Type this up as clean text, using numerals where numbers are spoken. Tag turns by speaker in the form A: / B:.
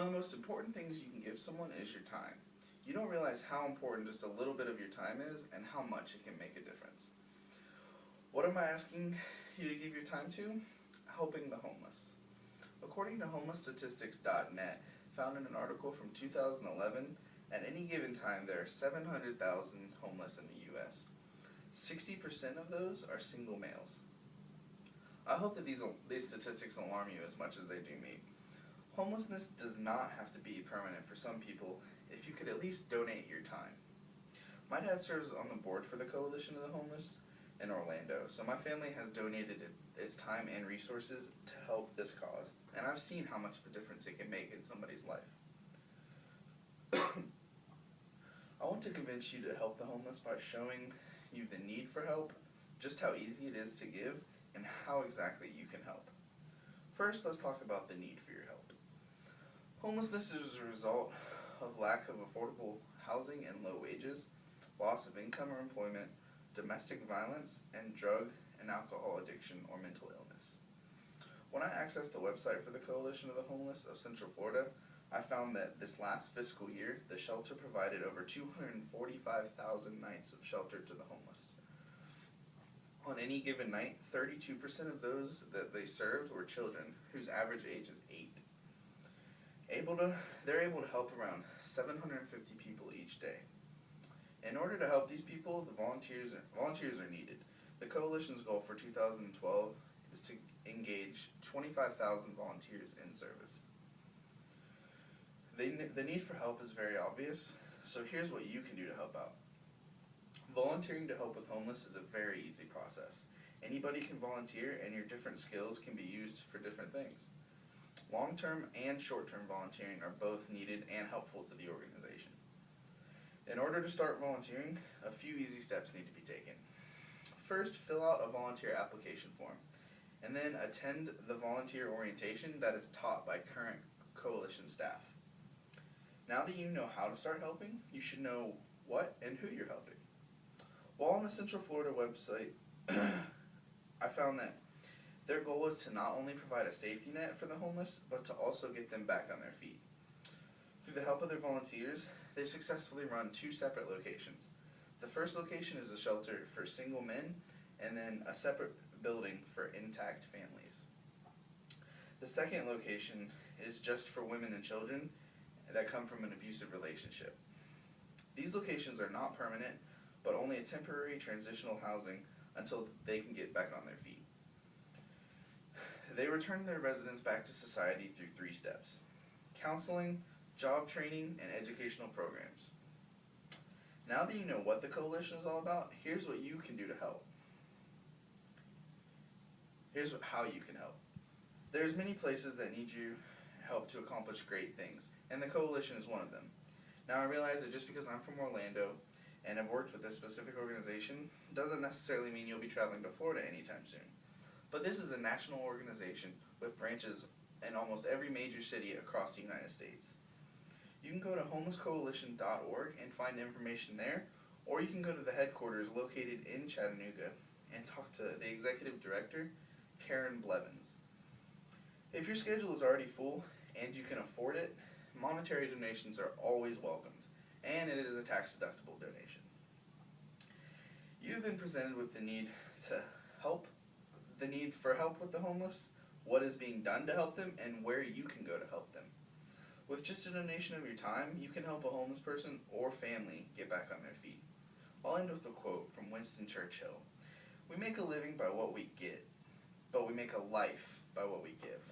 A: One of the most important things you can give someone is your time. You don't realize how important just a little bit of your time is and how much it can make a difference. What am I asking you to give your time to? Helping the homeless. According to homelessstatistics.net, found in an article from 2011, at any given time there are 700,000 homeless in the U.S. 60% of those are single males. I hope that these statistics alarm you as much as they do me. Homelessness does not have to be permanent for some people if you could at least donate your time. My dad serves on the board for the Coalition of the Homeless in Orlando, so my family has donated its time and resources to help this cause, and I've seen how much of a difference it can make in somebody's life. I want to convince you to help the homeless by showing you the need for help, just how easy it is to give, and how exactly you can help. First, let's talk about the need for your help. Homelessness is a result of lack of affordable housing and low wages, loss of income or employment, domestic violence, and drug and alcohol addiction or mental illness. When I accessed the website for the Coalition of the Homeless of Central Florida, I found that this last fiscal year, the shelter provided over 245,000 nights of shelter to the homeless. On any given night, 32% of those that they served were children, whose average age is 8. They're able to help around 750 people each day. In order to help these people, the volunteers are needed. The Coalition's goal for 2012 is to engage 25,000 volunteers in service. The need for help is very obvious, so here's what you can do to help out. Volunteering to help with homeless is a very easy process. Anybody can volunteer, and your different skills can be used for different things. Long-term and short-term volunteering are both needed and helpful to the organization. In order to start volunteering, a few easy steps need to be taken. First, fill out a volunteer application form, and then attend the volunteer orientation that is taught by current Coalition staff. Now that you know how to start helping, you should know what and who you're helping. While on the Central Florida website, I found that their goal is to not only provide a safety net for the homeless, but to also get them back on their feet. Through the help of their volunteers, they successfully run 2 separate locations. The first location is a shelter for single men, and then a separate building for intact families. The second location is just for women and children that come from an abusive relationship. These locations are not permanent, but only a temporary transitional housing until they can get back on their feet. They return their residents back to society through 3 steps: counseling, job training, and educational programs. Now that you know what the Coalition is all about, here's what you can do to help. How you can help. There's many places that need your help to accomplish great things, and the Coalition is one of them. Now I realize that just because I'm from Orlando and have worked with this specific organization doesn't necessarily mean you'll be traveling to Florida anytime soon. But this is a national organization with branches in almost every major city across the United States. You can go to homelesscoalition.org and find information there, or you can go to the headquarters located in Chattanooga and talk to the executive director, Karen Blevins. If your schedule is already full and you can afford it, monetary donations are always welcomed, and it is a tax-deductible donation. You've been presented with the need for help with the homeless, what is being done to help them, and where you can go to help them. With just a donation of your time, you can help a homeless person or family get back on their feet. I'll end with a quote from Winston Churchill. "We make a living by what we get, but we make a life by what we give."